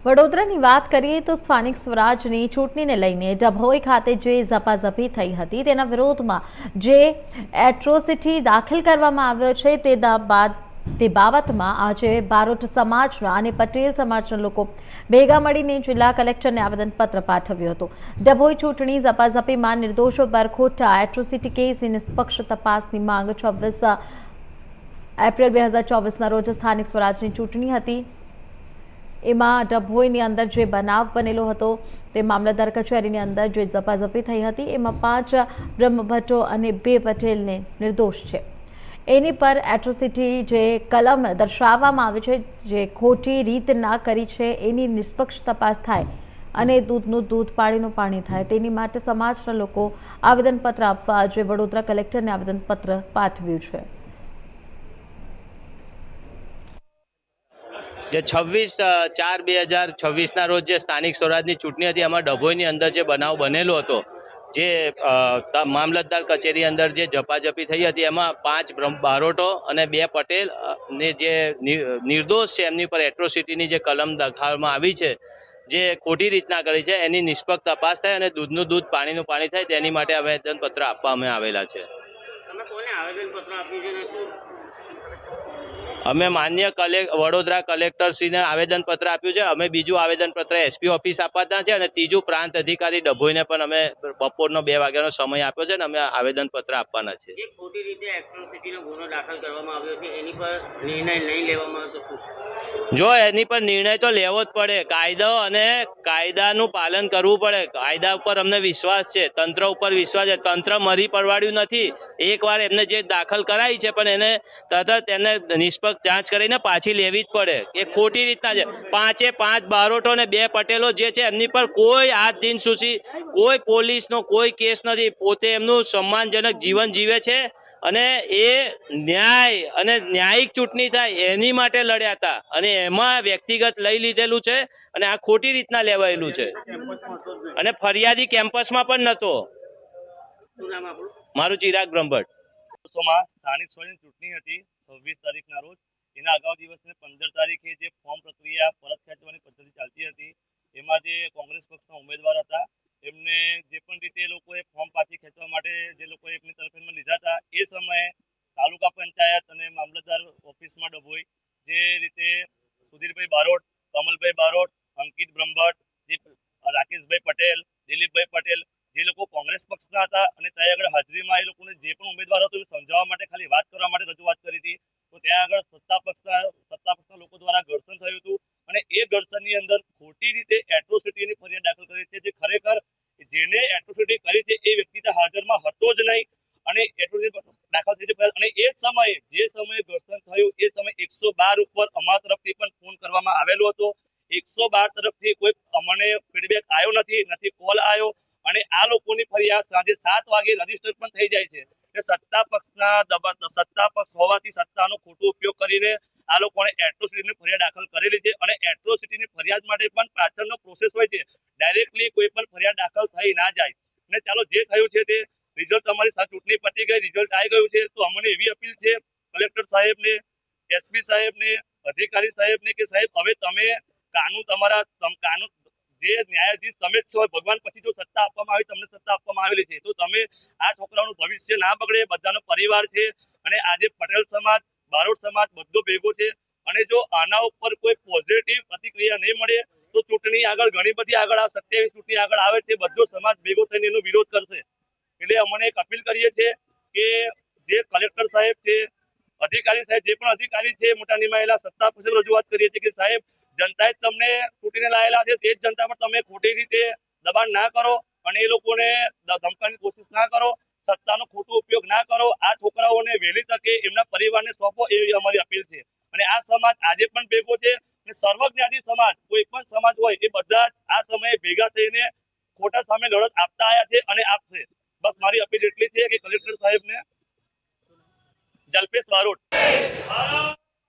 વડોદરાની વાત કરીએ તો સ્થાનિક સ્વરાજની ચૂંટણીને લઈને ડભોઈ ખાતે જે ઝપાઝપી થઈ હતી તેના વિરોધમાં જે એટ્રોસિટી દાખલ કરવામાં આવ્યો છે તે બાબતમાં આજે બારોટ સમાજના અને પટેલ સમાજના લોકો ભેગા મળીને જિલ્લા કલેક્ટરને આવેદનપત્ર પાઠવ્યું હતું। ડભોઈ ચૂંટણી ઝપાઝપીમાં નિર્દોષો પર ખોટા એટ્રોસિટી કેસની નિષ્પક્ષ તપાસની માંગ 26 એપ્રિલ 2024ના રોજ સ્થાનિક સ્વરાજની ચૂંટણી હતી। એમાં ડભોઈની અંદર જે બનાવ બનેલો હતો તે મામલતદાર કચેરીની અંદર જે ઝપાઝપી થઈ હતી એમાં 5 બ્રહ્મભટ્ટો અને 2 પટેલને નિર્દોષ છે। એની પર એટ્રોસિટી જે કલમ દર્શાવવામાં આવી છે જે ખોટી રીત ના કરી છે એની નિષ્પક્ષ તપાસ થાય અને દૂધનું દૂધ પાણીનું પાણી થાય તેની માટે સમાજના લોકો આવેદનપત્ર આપવા આજે વડોદરા કલેક્ટરને આવેદનપત્ર પાઠવ્યું છે। જે 26/4/2026ના રોજ જે સ્થાનિક સ્વરાજની ચૂંટણી હતી એમાં ડભોઈની અંદર જે બનાવ બનેલો હતો જે મામલતદાર કચેરી અંદર જે ઝપાઝપી થઈ હતી એમાં 5 બારોટો અને 2 પટેલ ને જે નિર્દોષ છે એમની પર એટ્રોસિટીની જે કલમ દાખવવામાં આવી છે જે ખોટી રીતના કરી છે એની નિષ્પક્ષ તપાસ થાય અને દૂધનું દૂધ પાણીનું પાણી થાય તેની માટે આવેદનપત્ર આપવામાં આવેલા છે। તમે કોને આવેદનપત્ર આપ્યું છે? અમે માન્ય વડોદરા કલેક્ટરશ્રીને આવેદનપત્ર આપ્યું છે। અમે બીજું આવેદનપત્ર એસપી ઓફિસ આપવાના છે અને ત્રીજું પ્રાંત અધિકારી ડભોઈને પણ અમે બપોરનો 2 વાગ્યાનો સમય આપ્યો છે અને અમે આવેદનપત્ર આપવાના છે। જે ખોટી રીતે એટ્રોસિટીનો ગુનો દાખલ કરવામાં આવ્યો છે એની પર નિર્ણય નહીં લેવામાં આવે તો જો એની પર નિર્ણય તો લેવો જ પડે। કાયદો અને કાયદાનું પાલન કરવું પડે। કાયદા ઉપર અમને વિશ્વાસ છે, તંત્ર ઉપર વિશ્વાસ છે। તંત્ર મરી પડવાડ્યું નથી। એકવાર એમને જે દાખલ કરાવી છે પણ એને તરત એને નિષ્પક્ષ જાંચ કરીને પાછી લેવી જ પડે। એ ખોટી રીતના છે। 5 બારોટો અને 2 પટેલો જે છે એમની પર કોઈ આજ દિન સુધી કોઈ પોલીસનો કોઈ કેસ નથી। પોતે એમનું સન્માનજનક જીવન જીવે છે અને એ ન્યાય અને ન્યાયિક ચૂંટણી થાય એની માટે લડ્યા હતા અને એમાં વ્યક્તિગત લઈ લીધેલું છે અને આ ખોટી રીતના લેવાયેલું છે અને ફરિયાદી કેમ્પસમાં પણ નહોતો। શું નામ આપણું? મારું ચિરાગ બ્રહ્મભટ્ટ। સ્થાનિક સ્વરાજની ચૂંટણી હતી 26 તારીખના રોજ। એના અગાઉ દિવસને 15 તારીખે જે ફોર્મ પ્રક્રિયા પરત ખેંચવાની પદ્ધતિ ચાલતી હતી એમાં જે કોંગ્રેસ પક્ષના ઉમેદવાર હતા એમને જે પણ રીતે એ લોકોએ ફોર્મ પાછી ખેંચવા માટે જે લોકોએ એમની તરફેણમાં લીધા હતા એ સમયે તાલુકા પંચાયત અને મામલતદાર ઓફિસમાં ડભોઈ જે રીતે સુધીરભાઈ બારોટ, કમલભાઈ બારોટ, અંકિત બ્રહ્મભટ્ટ, રાકેશભાઈ પટેલ, દિલીપભાઈ પટેલ જે લોકો કોંગ્રેસ પક્ષના હતા અને ત્યાં આગળ હાજરીમાં એ લોકોને જે પણ ઉમેદવાર હતો એ સમજાવવા માટે ખાલી વાત કરવા માટે રજૂઆત કરી હતી તો ત્યાં આગળ સત્તા પક્ષના લોકો દ્વારા ઘર્ષણ થયું હતું અને એ ઘર્ષણની અંદર ખોટી રીતે એટ્રોસિટીની ફરિયાદ દાખલ કરી છે। જે ખરેખર જેને એટ્રોસિટી કરી છે એ વ્યક્તિ તો હાજરમાં હતો જ નહીં અને એટ્રોસિટી દાખલ થઈ છે અને એ સમયે જે સમયે ઘર્ષણ થયું એ સમયે 112 ઉપર અમારા તરફથી પણ ફોન કરવામાં આવેલો હતો। 112 તરફથી કોઈ અમને ફીડબેક આવ્યો નથી કોલ આવ્યો અને આ લોકોની ફરિયાદ સાંજે 7 વાગે રજીસ્ટર પણ થઈ જાય છે કે સત્તા પક્ષ હોવાથી સત્તાનો ખોટો ઉપયોગ કરીને આ લોકોને એટ્રોસિટીની ફરિયાદ દાખલ કરેલી છે અને એટ્રોસિટીની ફરિયાદ માટે પણ પાછળનો પ્રોસેસ હોય છે। ડાયરેક્ટલી કોઈ પણ ફરિયાદ દાખલ થઈ ના જાય અને ચાલો જે થયું છે તે રિઝલ્ટ અમારી સાથે ચૂંટણી પતી ગઈ, રિઝલ્ટ આવી ગયું છે તો અમને એવી અપીલ છે કલેક્ટર સાહેબને, એસપી સાહેબને, અધિકારી સાહેબને કે સાહેબ હવે તમે કાનૂન જે ન્યાયાધીશ તમે જ છો, ભગવાન પછી જો સત્તા આપવામાં આવી તમને સત્તા આપવામાં આવેલી છે તો તમે આ છોકરાઓનું ભવિષ્ય ના બગડે, બધાનો પરિવાર છે અને આજે પટેલ સમાજ, બારોટ સમાજ બધો ભેગો છે અને જો આના ઉપર કોઈ પોઝિટિવ પ્રતિક્રિયા નહીં મળે તો ચૂંટણી આગળ ઘણી બધી આગળ 27 ચૂંટણી આગળ આવે છે, બધો સમાજ ભેગો થઈને એનો વિરોધ કરશે। એટલે અમને એક અપીલ કરીએ છીએ કે જે કલેક્ટર સાહેબ છે, અધિકારી સાહેબ, જે પણ અધિકારી છે મોટા નિમાયેલા સત્તા પાસે રજૂઆત કરીએ છીએ કે સાહેબ જનતાએ તમને ચૂંટીને લાયેલા છે તે જ જનતા પર તમે ખોટી રીતે દબાણ ના કરો અને એ લોકોને ધમકાવવાની કોશિશ ના કરો, સત્તાનો ખોટો ઉપયોગ ના કરો। આ છોકરાઓને વહેલી તકે એમના પરિવારને સોંપો એવી અમારી અપીલ છે અને આ સમાજ આજે પણ ભેગો છે અને સર્વજ્ઞાતિ સમાજ કોઈ પણ સમાજ હોય એ બધા આ સમયે ભેગા થઈને ખોટા સામે લડત આપતા આવ્યા છે અને આપશે। બસ મારી અપીલ એટલી છે કે કલેક્ટર સાહેબને જલ્પેશ બારોટ